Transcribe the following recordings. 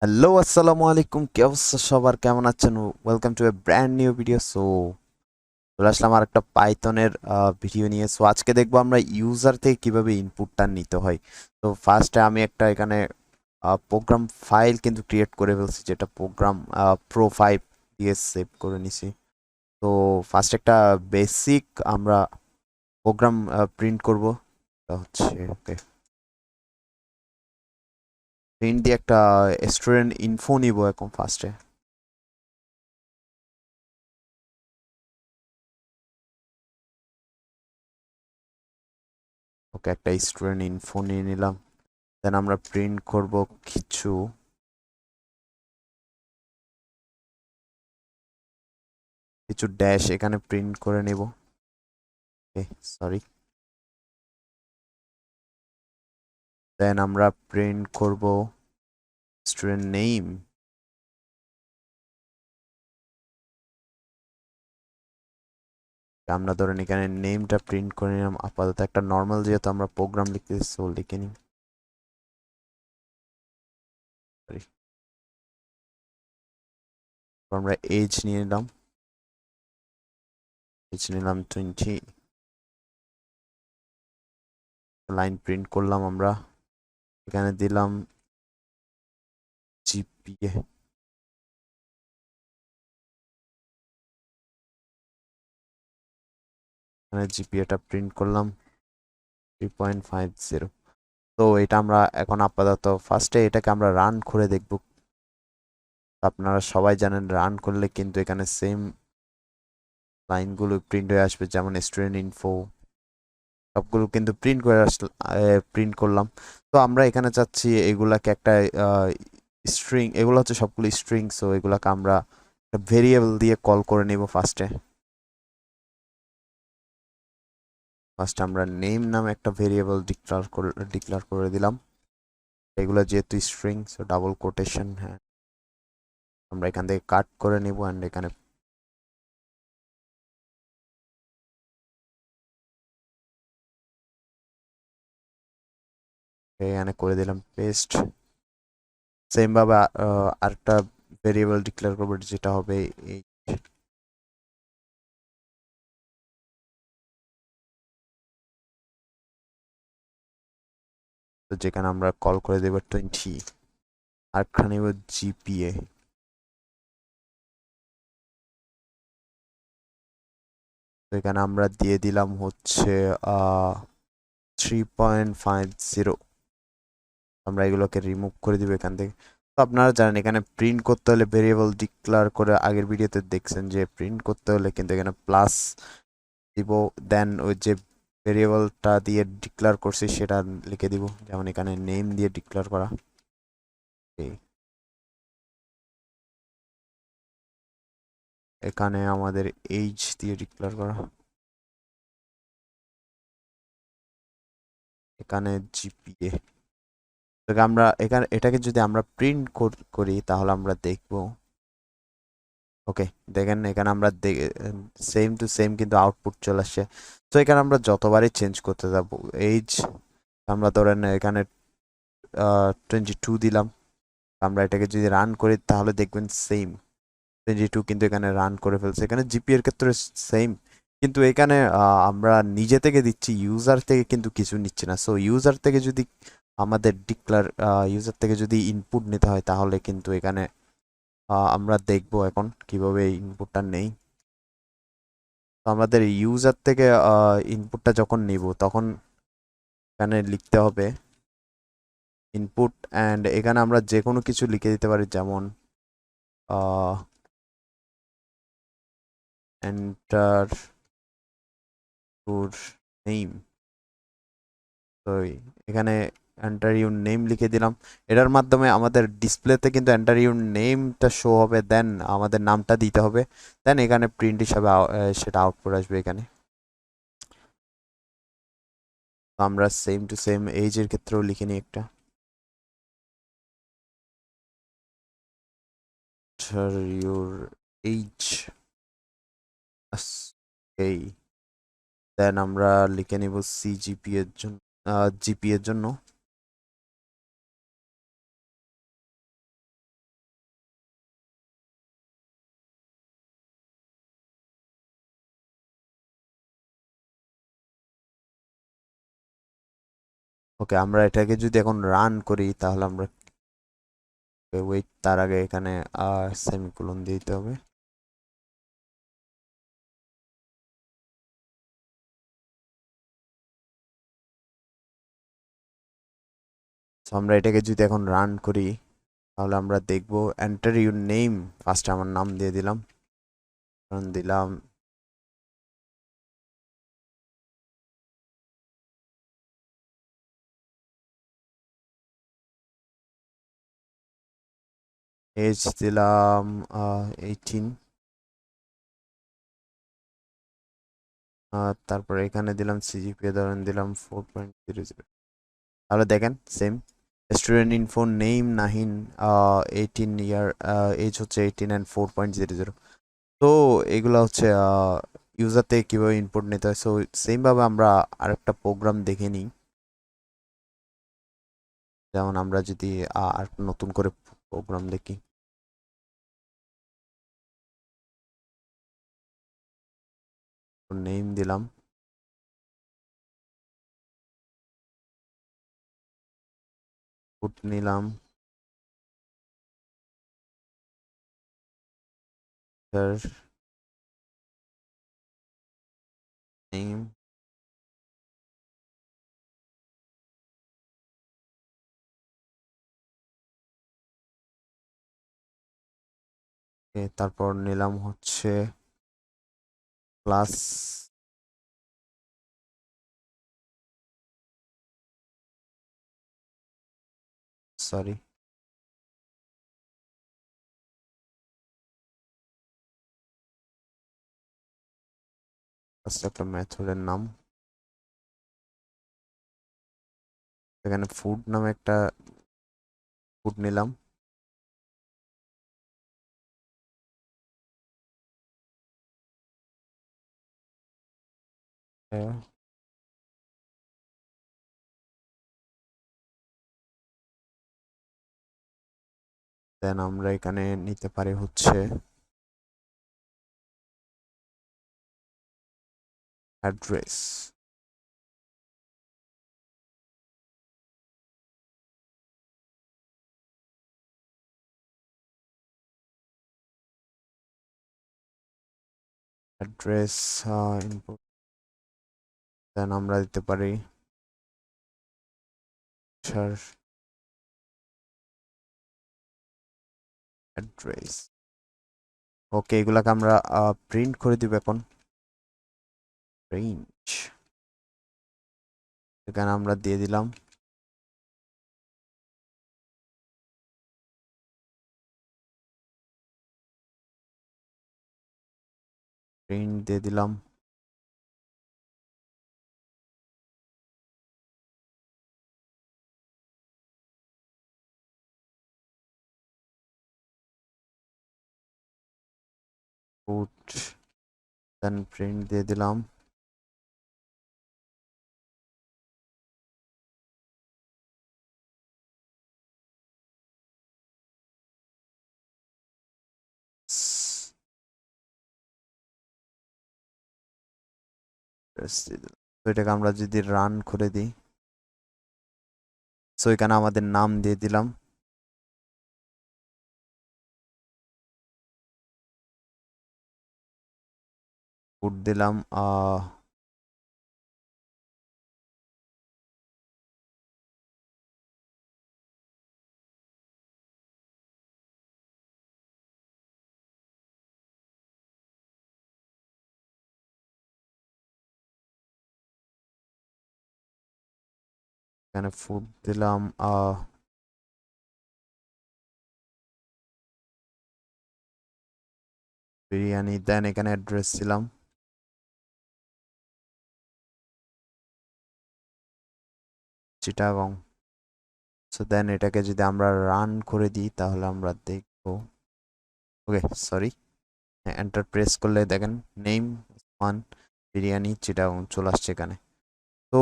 Hello, আসসালামু আলাইকুম। কি অবস্থা সবার, কেমন আছেন? Welcome to A brand new video. চলে আসলাম আর একটা পাইথনের ভিডিও নিয়ে। আজকে দেখবো আমরা ইউজার থেকে কিভাবে ইনপুটটা নিতে হয়। ফার্স্টে আমি একটা এখানে প্রোগ্রাম ফাইল কিন্তু ক্রিয়েট করে ফেলছি, যেটা প্রোগ্রাম প্রো 5 দিয়ে সেভ করে নিছি। তো ফার্স্ট একটা বেসিক আমরা প্রোগ্রাম প্রিন্ট করব। হচ্ছে ওকে, প্রিন্ট দিয়ে একটা স্টুডেন্ট ইনফো নিব এখন ফার্স্টে। ওকে, একটা স্টুডেন্ট ইনফো নিয়ে নিলাম। দেন আমরা প্রিন্ট করব কিছু কিছু ড্যাশ এখানে প্রিন্ট করে নেব। সরি। দেন আমরা প্রিন্ট করব স্টুডেন্ট নেম। আমরা ধরেন এখানে নেমটা প্রিন্ট করে নিলাম। আপাতত একটা নর্মাল, যেহেতু আমরা প্রোগ্রাম লিখতেছি সো লিখে নিই। Sorry. আমরা এজ নিয়ে নিলাম, এজ নিলাম 20। লাইন প্রিন্ট করলাম আমরা, এখানে দিলাম জিপিএ। এখানে জিপিএটা প্রিন্ট করলাম 3.50। তো এটা আমরা এখন আপাতত ফার্স্টে এটাকে আমরা রান করে দেখব। আপনারা সবাই জানেন রান করলে কিন্তু এখানে সেম লাইনগুলো প্রিন্ট হয়ে আসবে, যেমন স্টুডেন্ট ইনফো সবগুলো কিন্তু প্রিন্ট করে আসল। প্রিন্ট করলাম। তো আমরা এখানে চাচ্ছি এগুলাকে একটা স্ট্রিং, এগুলো হচ্ছে সবগুলো স্ট্রিং, সো এগুলাকে আমরা ভেরিয়েবল দিয়ে কল করে নেব। ফার্স্টে আমরা নেম নামে একটা ভেরিয়েবল ডিক্লেয়ার করে দিলাম। এগুলো যেহেতু স্ট্রিং, সো ডাবল কোটেশন, হ্যাঁ, আমরা এখান থেকে কাট করে নেব অ্যান্ড এখানে এখানে করে দিলাম পেস্ট। সেম ভাবে আরেকটা ভেরিয়েবল ডিক্লেয়ার করবো, যেটা হবে এই। তো যেখানে আমরা কল করে দেব 20। আরেকটা নেব জিপিএ। তো এখানে আমরা দিয়ে দিলাম হচ্ছে 3.50। আমরা এগুলোকে রিমুভ করে দিব এখান থেকে। তো আপনারা জানেন এখানে প্রিন্ট করতে হলে ভেরিয়েবল ডিক্লেয়ার করে, আগের ভিডিওতে দেখছেন যে প্রিন্ট করতে হলে কিন্তু এখানে প্লাস দিব, দেন ওই যে ভেরিয়েবলটা দিয়ে ডিক্লেয়ার করছি সেটা লিখে দিব, যেমন এখানে নেম দিয়ে ডিক্লেয়ার করা। এখানে আমাদের এইজ দিয়ে ডিক্লেয়ার করা। এখানে জিপিএ। আমরা এখানে এটাকে যদি আমরা প্রিন্ট করি তাহলে আমরা দেখব। ওকে, দেখেন এখানে আমরা সেম টু সেম কিন্তু আউটপুট চলে আসছে। তো এখানে আমরা যতবারই চেঞ্জ করতে যাব এইজ, আমরা ধরেন এখানে 22 দিলাম। আমরা এটাকে যদি রান করি তাহলে দেখবেন সেম 22 কিন্তু এখানে রান করে ফেলছে। এখানে জিপি এর ক্ষেত্রে সেম, কিন্তু এখানে আমরা নিজে থেকে দিচ্ছি, ইউজার থেকে কিন্তু কিছু নিচ্ছে না। সো ইউজার থেকে যদি আমাদের ইউজার থেকে যদি ইনপুট নিতে হয় তাহলে কিন্তু এখানে আমরা দেখব এখন কিভাবে ইনপুটটা নেই। তো আমাদের ইউজার থেকে ইনপুটটা যখন নিব তখন এখানে লিখতে হবে ইনপুট, অ্যান্ড এখানে আমরা যে কোনো কিছু লিখে দিতে পারি, যেমন এন্টার ইউর নেম। তো এখানে এন্টার ইউর নেম লিখে দিলাম। এটার মাধ্যমে আমাদের ডিসপ্লেতে কিন্তু এন্টার ইউর নেমটা শো হবে, দেন আমাদের নামটা দিতে হবে, দেন এখানে প্রিন্ট হিসাবে সেটা আউটপুট আসবে এখানে। তো আমরা সেম টু সেম এইজের ক্ষেত্রেও লিখে নিই একটা ইউর এইজ। এই, দেন আমরা লিখে নিব সিজিপি এর জন্য, জিপি এর জন্য ওকে, আমরা এটাকে যদি এখন রান করি তাহলে আমরা ওয়েট, তার আগে এখানে সেমিকোলন দিতে হবে। তো আমরা এটাকে যদি এখন রান করি তাহলে আমরা দেখব এন্টার ইউর নেম। ফার্স্টে আমার নাম দিয়ে দিলাম, কারণ দিলাম এজ দিলাম 18, তারপর এখানে দিলাম সিজিপিএ ধরেন দিলাম 4.00। তাহলে দেখেন same student info name Nahin, 18 ইয়ার, এজ হচ্ছে 18 অ্যান্ড 4.00। তো এগুলো হচ্ছে ইউজার থেকে কীভাবে ইনপুট নিতে হয়। সো সেমভাবে আমরা আরেকটা প্রোগ্রাম দেখে নিই। যেমন আমরা যদি আর নতুন করে প্রোগ্রাম দেখি, নেম দিলাম, পুট নিলাম, নেম, তারপর নিলাম হচ্ছে ক্লাস, সরি একটা মেথডের নাম, এখানে ফুড নামে একটা ফুড নিলাম, দেন আমরা এখানে নিতে পারি হচ্ছে অ্যাড্রেস। অ্যাড্রেস ইনপুট, দেন আমরা দিতে পারি অ্যাড্রেস। ওকে, এগুলাকে আমরা প্রিন্ট করে দিব এখন। প্রিন্ট, এখানে আমরা দিয়ে দিলাম প্রিন্ট দিয়ে দিলাম ফুড, দেন প্রিন্ট দিয়ে দিলাম তো এটাকে আমরা যদি রান করে দিই, সো এখানে আমাদের নাম দিয়ে দিলাম, ফুড দিলাম এখানে ফুড দিলাম বিরিয়ানি, দেন এখানে অ্যাড্রেস দিলাম চিটাগং। সো দেন এটাকে যদি আমরা রান করে দিই তাহলে আমরা দেখবো, ওকে সরি, এন্টার প্রেস করলে দেখেন নেম ওয়ান বিরিয়ানি চিটাগং চলে আসছে এখানে। তো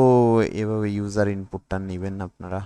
এভাবে ইউজার ইনপুটটা নেবেন আপনারা।